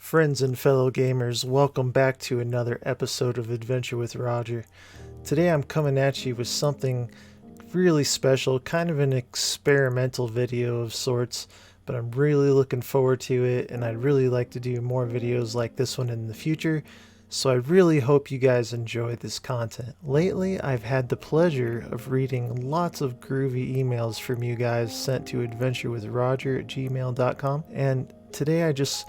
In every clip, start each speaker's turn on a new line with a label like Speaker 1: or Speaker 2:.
Speaker 1: Friends and fellow gamers, welcome back to another episode of Adventure with Roger. Today I'm coming at you with something really special, kind of an experimental video of sorts, but I'm really looking forward to it, and I'd really like to do more videos like this one in the future, so I really hope you guys enjoy this content. Lately, I've had the pleasure of reading lots of groovy emails from you guys sent to adventurewithroger@gmail.com, and today I just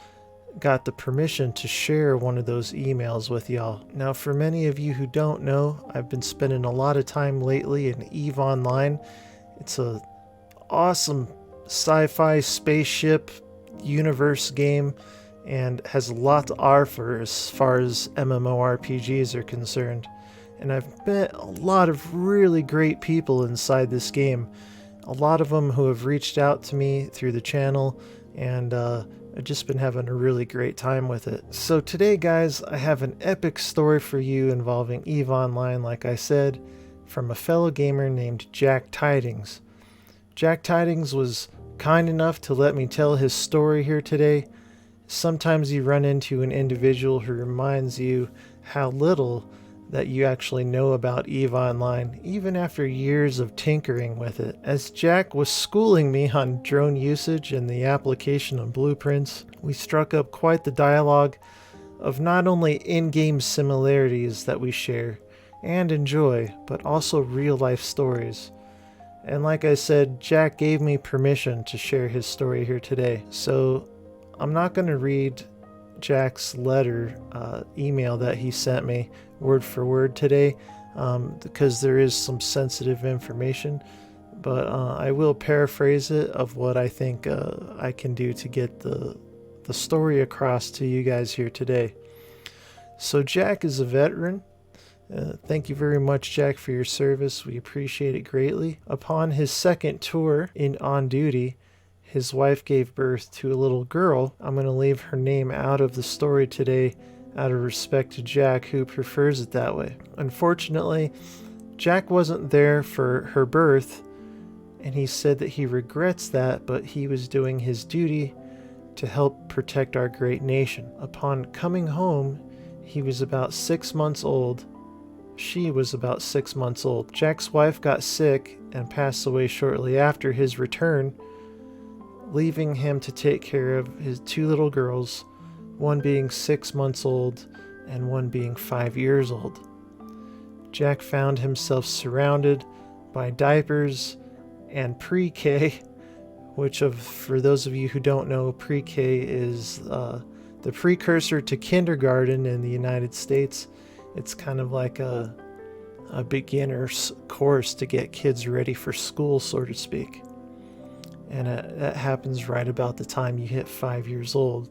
Speaker 1: got the permission to share one of those emails with y'all. Now, for many of you who don't know, I've been spending a lot of time lately in EVE Online. It's a awesome sci-fi spaceship universe game and has a lot to offer as far as MMORPGs are concerned. And I've met a lot of really great people inside this game. A lot of them who have reached out to me through the channel, and I've just been having a really great time with it. So today, guys, I have an epic story for you involving EVE Online, like I said, from a fellow gamer named Jack Tidings. Jack Tidings was kind enough to let me tell his story here today. Sometimes you run into an individual who reminds you how little that you actually know about EVE Online, even after years of tinkering with it. As Jack was schooling me on drone usage and the application of blueprints, we struck up quite the dialogue of not only in-game similarities that we share and enjoy, but also real-life stories. And like I said, Jack gave me permission to share his story here today. So I'm not going to read Jack's letter, email that he sent me word for word today, because there is some sensitive information, but I will paraphrase it of what I think I can do to get the story across to you guys here today. So Jack is a veteran. Thank you very much, Jack, for your service. We appreciate it greatly. Upon his second tour on duty, his wife gave birth to a little girl. I'm going to leave her name out of the story today out of respect to Jack, who prefers it that way. Unfortunately, Jack wasn't there for her birth, and he said that he regrets that, but he was doing his duty to help protect our great nation. Upon coming home, he was about 6 months old. She was about 6 months old. Jack's wife got sick and passed away shortly after his return, leaving him to take care of his two little girls, one being 6 months old and one being 5 years old. Jack found himself surrounded by diapers and pre-K, which for those of you who don't know, pre-K is the precursor to kindergarten in the United States. It's kind of like a beginner's course to get kids ready for school, so to speak. And that happens right about the time you hit 5 years old.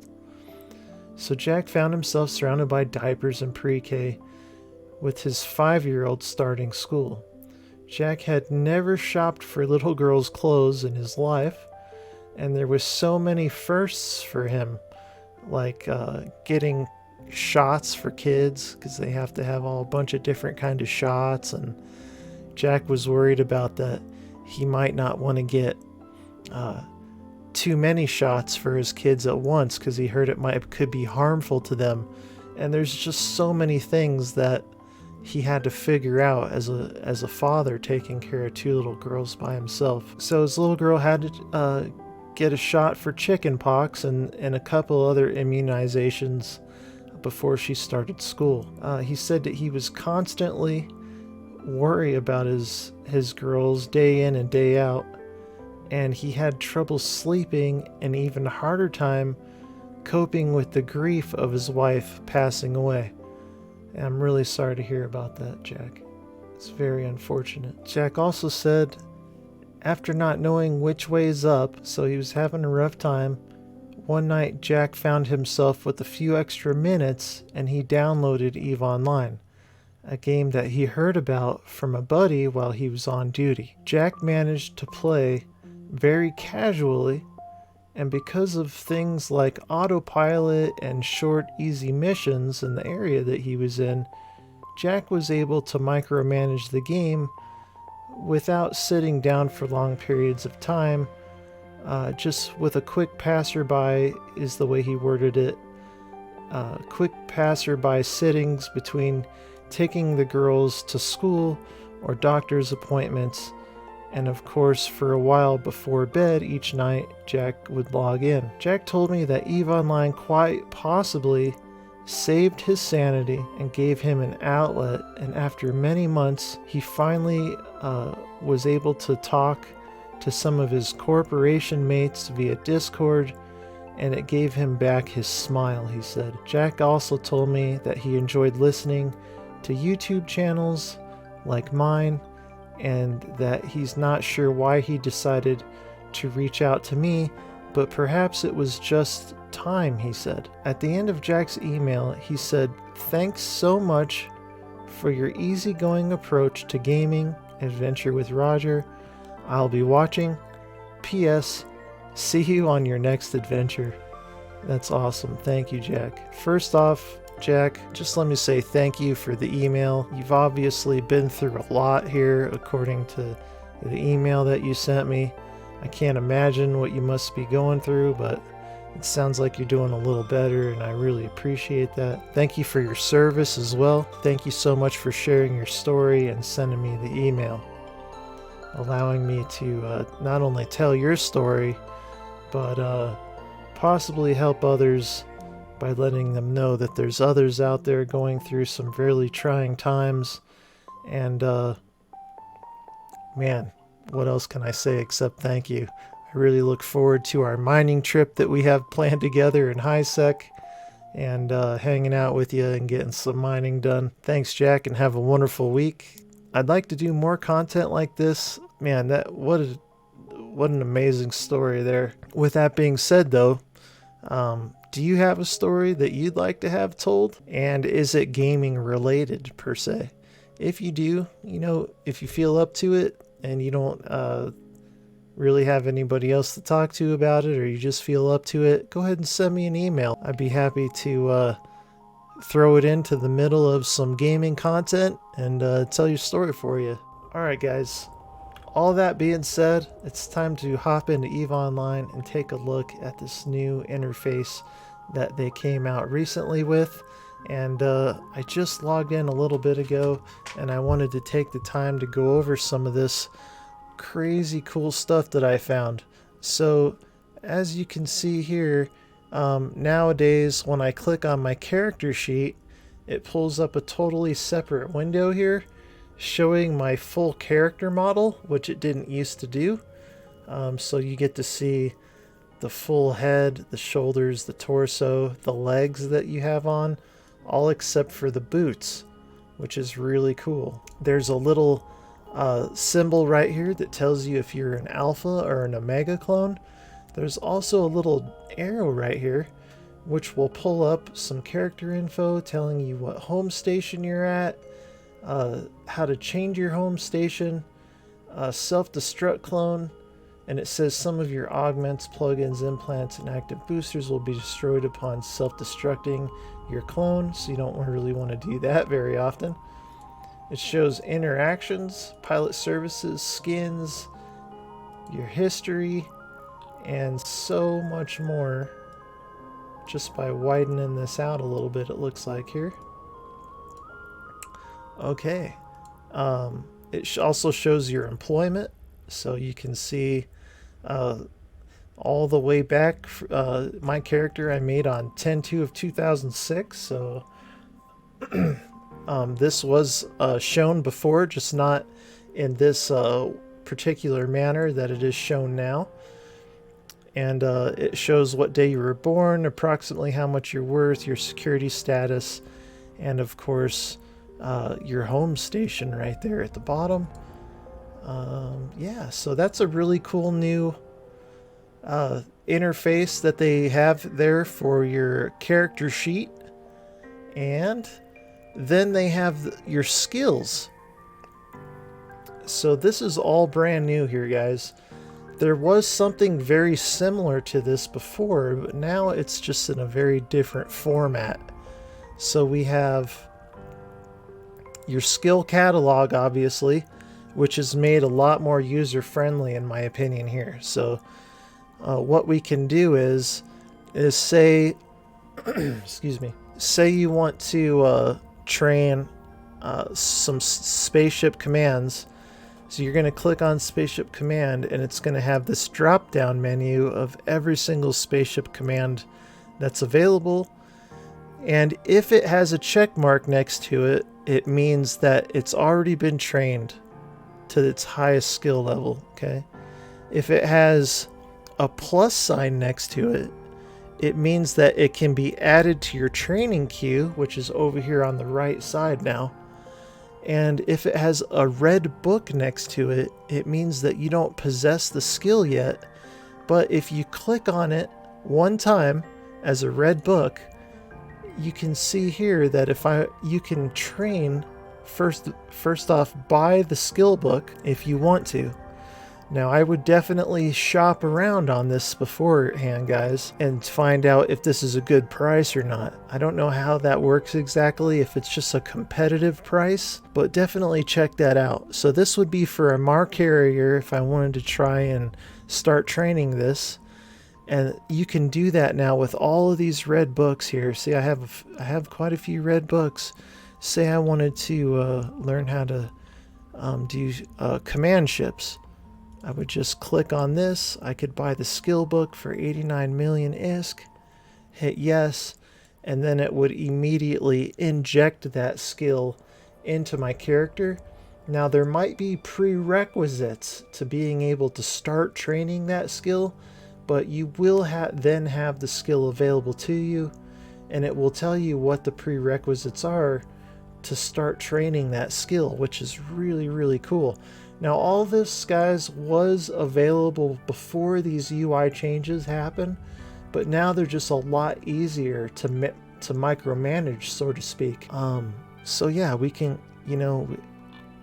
Speaker 1: So Jack found himself surrounded by diapers and pre-K, with his 5-year-old starting school. Jack had never shopped for little girls' clothes in his life, and there was so many firsts for him, like getting shots for kids, because they have to have a bunch of different kind of shots, and Jack was worried about that he might not want to get too many shots for his kids at once, because he heard could be harmful to them. And there's just so many things that he had to figure out as a father taking care of two little girls by himself. So his little girl had to get a shot for chicken pox and a couple other immunizations before she started school. He said that he was constantly worried about his girls day in and day out, and he had trouble sleeping and even harder time coping with the grief of his wife passing away. And I'm really sorry to hear about that, Jack. It's very unfortunate. Jack also said, after not knowing which way is up, so he was having a rough time, one night Jack found himself with a few extra minutes, and he downloaded EVE Online, a game that he heard about from a buddy while he was on duty. Jack managed to play very casually, and because of things like autopilot and short, easy missions in the area that he was in, Jack was able to micromanage the game without sitting down for long periods of time. Just with a quick passerby is the way he worded it. quick passerby sittings between taking the girls to school or doctor's appointments. And of course, for a while before bed each night, Jack would log in. Jack told me that EVE Online quite possibly saved his sanity and gave him an outlet, and after many months, he finally was able to talk to some of his corporation mates via Discord, and it gave him back his smile, he said. Jack also told me that he enjoyed listening to YouTube channels like mine, and that he's not sure why he decided to reach out to me, but perhaps it was just time, he said. At the end of Jack's email, he said, "Thanks so much for your easygoing approach to gaming. Adventure with Roger. I'll be watching. P.S. See you on your next adventure." That's awesome. Thank you, Jack. First off, Jack, just let me say thank you for the email. You've obviously been through a lot here, according to the email that you sent me. I can't imagine what you must be going through, but it sounds like you're doing a little better, and I really appreciate that. Thank you for your service as well. Thank you so much for sharing your story and sending me the email, allowing me to not only tell your story, but possibly help others by letting them know that there's others out there going through some really trying times. And man, what else can I say except thank you? I really look forward to our mining trip that we have planned together in HiSec, and hanging out with you and getting some mining done. Thanks, Jack, and have a wonderful week. I'd like to do more content like this. Man, what an amazing story there. With that being said, though, do you have a story that you'd like to have told? And is it gaming related per se? If you do, if you feel up to it and you don't really have anybody else to talk to about it, or you just feel up to it, go ahead and send me an email. I'd be happy to throw it into the middle of some gaming content and tell your story for you. Alright guys, all that being said, it's time to hop into EVE Online and take a look at this new interface that they came out recently with. And I just logged in a little bit ago, and I wanted to take the time to go over some of this crazy cool stuff that I found. So as you can see here, nowadays when I click on my character sheet, it pulls up a totally separate window here showing my full character model, which it didn't used to do. So you get to see the full head, the shoulders, the torso, the legs that you have on, all except for the boots, which is really cool. There's a little symbol right here that tells you if you're an alpha or an omega clone. There's also a little arrow right here which will pull up some character info telling you what home station you're at, how to change your home station, self-destruct clone, and it says some of your augments, plugins, implants, and active boosters will be destroyed upon self-destructing your clone, so you don't really want to do that very often. It shows interactions, pilot services, skins, your history, and so much more just by widening this out a little bit, it looks like here. Okay. It also shows your employment, so you can see all the way back. My character I made on 10/2 of 2006, so this was shown before, just not in this particular manner that it is shown now. And it shows what day you were born, approximately how much you're worth, your security status, and of course your home station right there at the bottom. Yeah, so that's a really cool new interface that they have there for your character sheet. And then they have your skills. So this is all brand new here, guys. There was something very similar to this before, but now it's just in a very different format. So we have your skill catalog, obviously, which is made a lot more user-friendly in my opinion here. So what we can do is say excuse me. Say you want to train some Spaceship Commands. So you're going to click on Spaceship Command, and it's going to have this drop-down menu of every single Spaceship Command that's available. And if it has a check mark next to it, it means that it's already been trained to its highest skill level, okay? If it has a plus sign next to it, it means that it can be added to your training queue, which is over here on the right side now. And if it has a red book next to it, it means that you don't possess the skill yet. But if you click on it one time as a red book, you can see here that you can train first off buy the skill book if you want to. Now, I would definitely shop around on this beforehand, guys, and find out if this is a good price or not. I don't know how that works exactly, if it's just a competitive price, but definitely check that out. So this would be for a Mar carrier if I wanted to try and start training this. And you can do that now with all of these red books here. See, I have quite a few red books. Say I wanted to learn how to do command ships. I would just click on this. I could buy the skill book for 89 million ISK, hit yes, and then it would immediately inject that skill into my character. Now, there might be prerequisites to being able to start training that skill, but you will then have the skill available to you, and it will tell you what the prerequisites are to start training that skill, which is really, really cool. Now, all this, guys, was available before these UI changes happen, but now they're just a lot easier to micromanage, so to speak. So yeah, we can,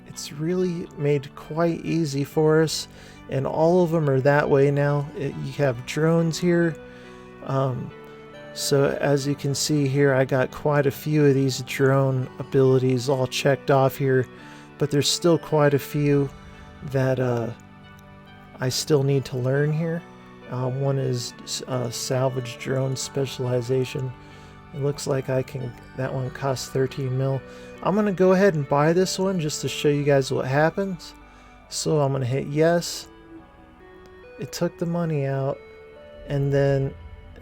Speaker 1: it's really made quite easy for us, and all of them are that way now. You have drones here. So as you can see here, I got quite a few of these drone abilities all checked off here, but there's still quite a few that I still need to learn here. One is Salvage drone specialization. It looks like that one costs 13 mil. I'm gonna go ahead and buy this one just to show you guys what happens. So I'm gonna hit yes. It took the money out, and then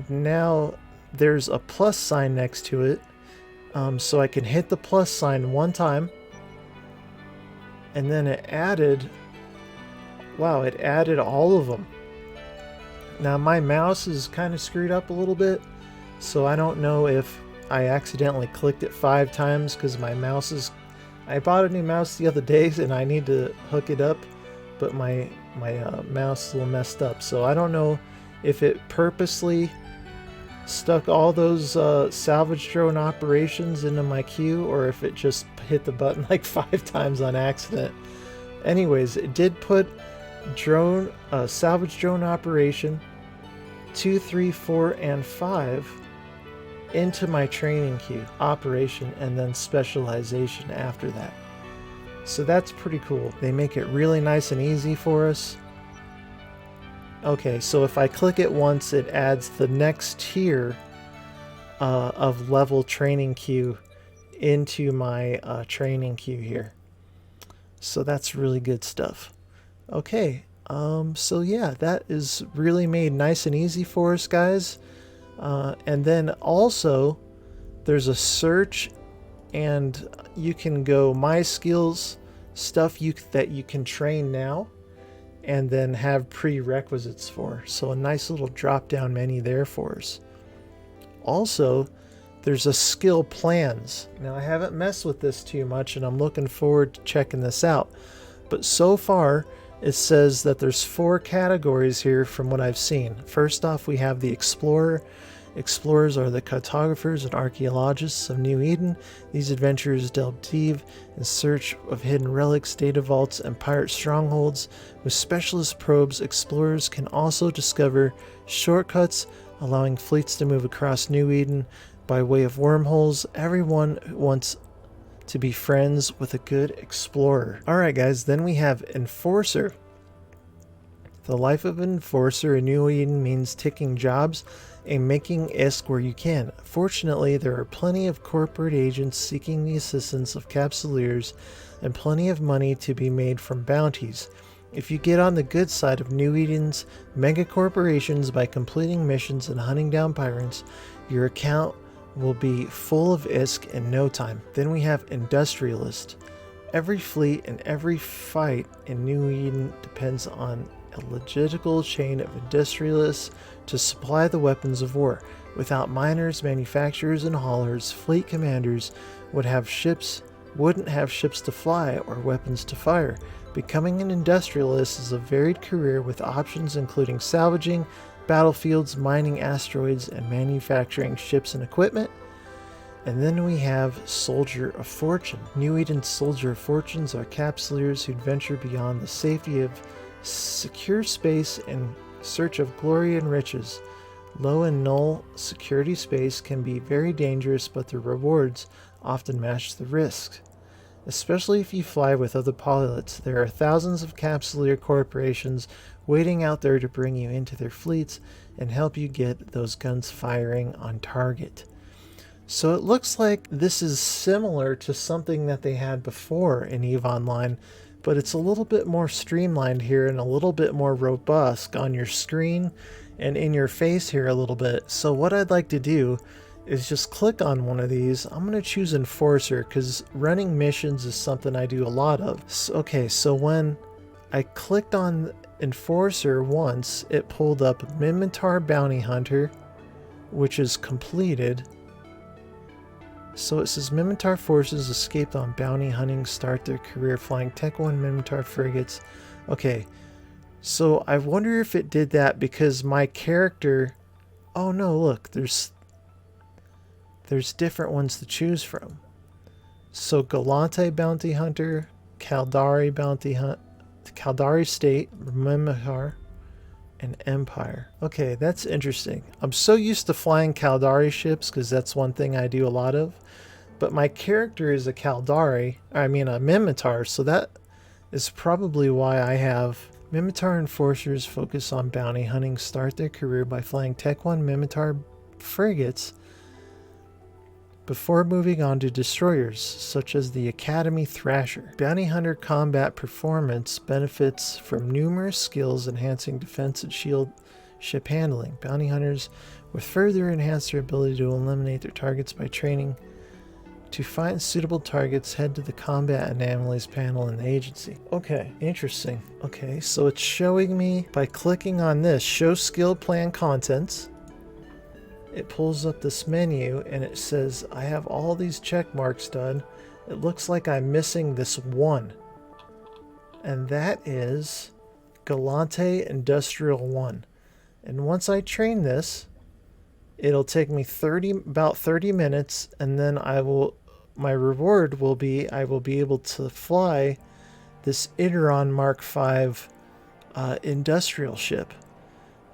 Speaker 1: now there's a plus sign next to it. So I can hit the plus sign one time, and then it added all of them. Now my mouse is kind of screwed up a little bit, so I don't know if I accidentally clicked it 5 times because my mouse is... I bought a new mouse the other day and I need to hook it up, but my mouse is a little messed up, so I don't know if it purposely stuck all those salvage drone operations into my queue, or if it just hit the button like 5 times on accident. Anyways, it did put salvage drone operation 2, 3, 4, and 5 into my training queue, operation, and then specialization after that. So that's pretty cool. They make it really nice and easy for us. Okay, so if I click it once, it adds the next tier of level training queue into my training queue here. So that's really good stuff. Okay, so yeah, that is really made nice and easy for us, guys. And then also, there's a search, and you can go my skills, stuff that you can train now, and then have prerequisites for. So a nice little drop-down menu there for us. Also, there's a skill plans. Now, I haven't messed with this too much, and I'm looking forward to checking this out. But so far, it says that there's 4 categories here from what I've seen. First off, we have the Explorer. Explorers are the cartographers and archaeologists of New Eden. These adventurers delve deep in search of hidden relics, data vaults, and pirate strongholds. With specialist probes, explorers can also discover shortcuts, allowing fleets to move across New Eden by way of wormholes. Everyone wants to be friends with a good explorer. Alright guys, then we have Enforcer. The life of an enforcer in New Eden means taking jobs and making ISK where you can. Fortunately, there are plenty of corporate agents seeking the assistance of capsuleers and plenty of money to be made from bounties. If you get on the good side of New Eden's mega corporations by completing missions and hunting down pirates, your account will be full of ISK in no time. Then we have Industrialist. Every fleet and every fight in New Eden depends on a logistical chain of industrialists to supply the weapons of war. Without miners, manufacturers, and haulers, fleet commanders wouldn't have ships to fly or weapons to fire. Becoming an industrialist is a varied career with options including salvaging battlefields, mining asteroids, and manufacturing ships and equipment. And then we have Soldier of Fortune. New Eden's Soldier of Fortunes are capsuleers who'd venture beyond the safety of secure space in search of glory and riches. Low and null security space can be very dangerous, but the rewards often match the risks. Especially if you fly with other pilots, there are thousands of capsuleer corporations waiting out there to bring you into their fleets and help you get those guns firing on target. So it looks like this is similar to something that they had before in EVE Online, but it's a little bit more streamlined here and a little bit more robust on your screen and in your face here a little bit. So what I'd like to do is just click on one of these. I'm going to choose Enforcer because running missions is something I do a lot of. So when I clicked on Enforcer once, it pulled up Minmatar Bounty Hunter, which is completed. So it says Minmatar forces escaped on bounty hunting start their career flying Tech 1 Minmatar frigates. Okay, so I wonder if it did that because my character... Oh no, look, there's different ones to choose from. So Galante Bounty Hunter, Caldari Bounty Hunt, Caldari State, Minmatar, and Empire. Okay, that's interesting. I'm so used to flying Caldari ships because that's one thing I do a lot of. But my character is a Minmatar, so that is probably why I have Minmatar enforcers focus on bounty hunting, start their career by flying Tech 1 Minmatar frigates before moving on to destroyers, such as the Academy Thrasher. Bounty Hunter combat performance benefits from numerous skills enhancing defense and shield ship handling. Bounty Hunters with further enhance their ability to eliminate their targets by training. To find suitable targets, head to the Combat Anomalies panel in the agency. Okay, interesting. Okay, so it's showing me by clicking on this, Show Skill Plan Contents. It pulls up this menu and it says I have all these check marks done. It looks like I'm missing this one. And that is Galante Industrial 1. And once I train this, it'll take me about 30 minutes, and then my reward will be I will be able to fly this Ideron Mark V industrial ship.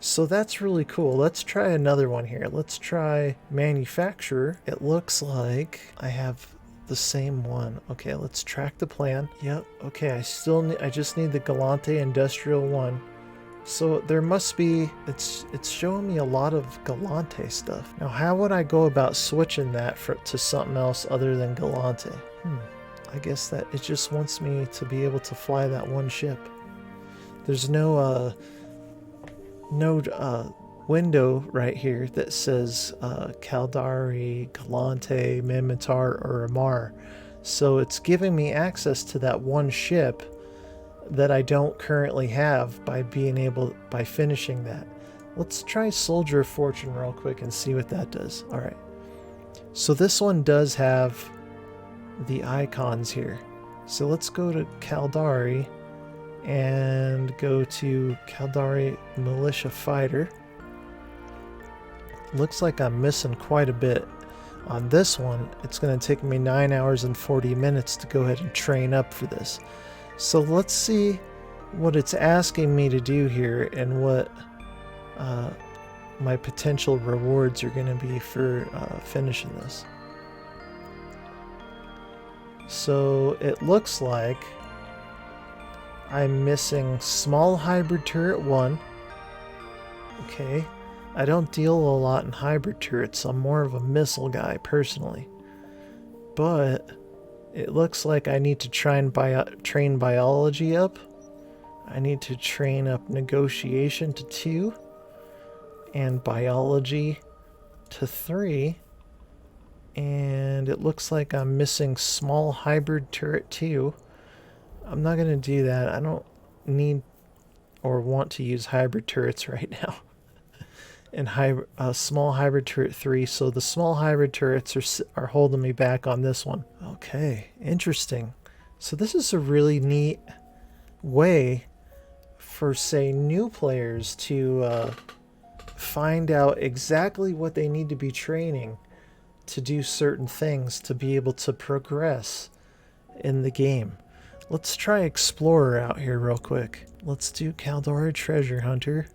Speaker 1: So that's really cool. Let's try another one here. Let's try Manufacturer. It looks like I have the same one. Okay, let's track the plan. Yep. Okay, I just need the Galante Industrial 1. So there must be, it's showing me a lot of Galante stuff. Now how would I go about switching that to something else other than Galante? I guess that it just wants me to be able to fly that one ship. There's no window right here that says Caldari, Galante, Minmatar, or Amar. So it's giving me access to that one ship that I don't currently have by finishing that. Let's try Soldier of Fortune real quick and see what that does. Alright. So this one does have the icons here. So let's go to Caldari and go to Caldari Militia Fighter. Looks like I'm missing quite a bit. On this one, it's going to take me 9 hours and 40 minutes to go ahead and train up for this. So let's see what it's asking me to do here and what my potential rewards are going to be for finishing this. So it looks like I'm missing small hybrid turret 1. Okay. I don't deal a lot in hybrid turrets. I'm more of a missile guy, personally. But it looks like I need to try and train biology up. I need to train up negotiation to 2. And biology to 3. And it looks like I'm missing small hybrid turret 2. I'm not going to do that. I don't need or want to use hybrid turrets right now. And small hybrid turret 3, so the small hybrid turrets are holding me back on this one. Okay, interesting. So this is a really neat way for, say, new players to find out exactly what they need to be training to do certain things to be able to progress in the game. Let's try Explorer out here real quick. Let's do Caldora Treasure Hunter.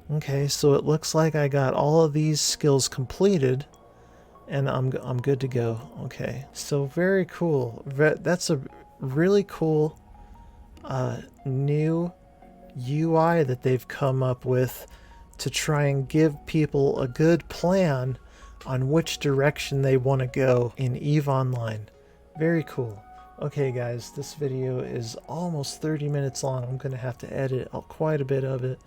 Speaker 1: Okay, so it looks like I got all of these skills completed, and I'm good to go. Okay, so very cool. That's a really cool new UI that they've come up with to try and give people a good plan on which direction they want to go in EVE Online. Very cool. Okay guys, this video is almost 30 minutes long. I'm going to have to edit quite a bit of it.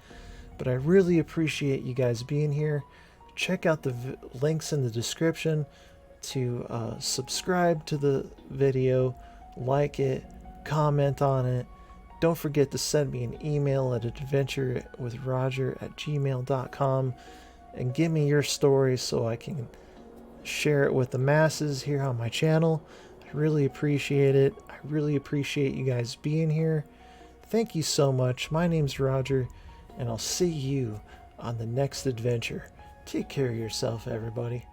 Speaker 1: But I really appreciate you guys being here. Check out the links in the description to subscribe to the video, like it, comment on it. Don't forget to send me an email at adventurewithroger@gmail.com and give me your story so I can share it with the masses here on my channel. I really appreciate it. I really appreciate you guys being here. Thank you so much. My name's Roger, and I'll see you on the next adventure. Take care of yourself, everybody.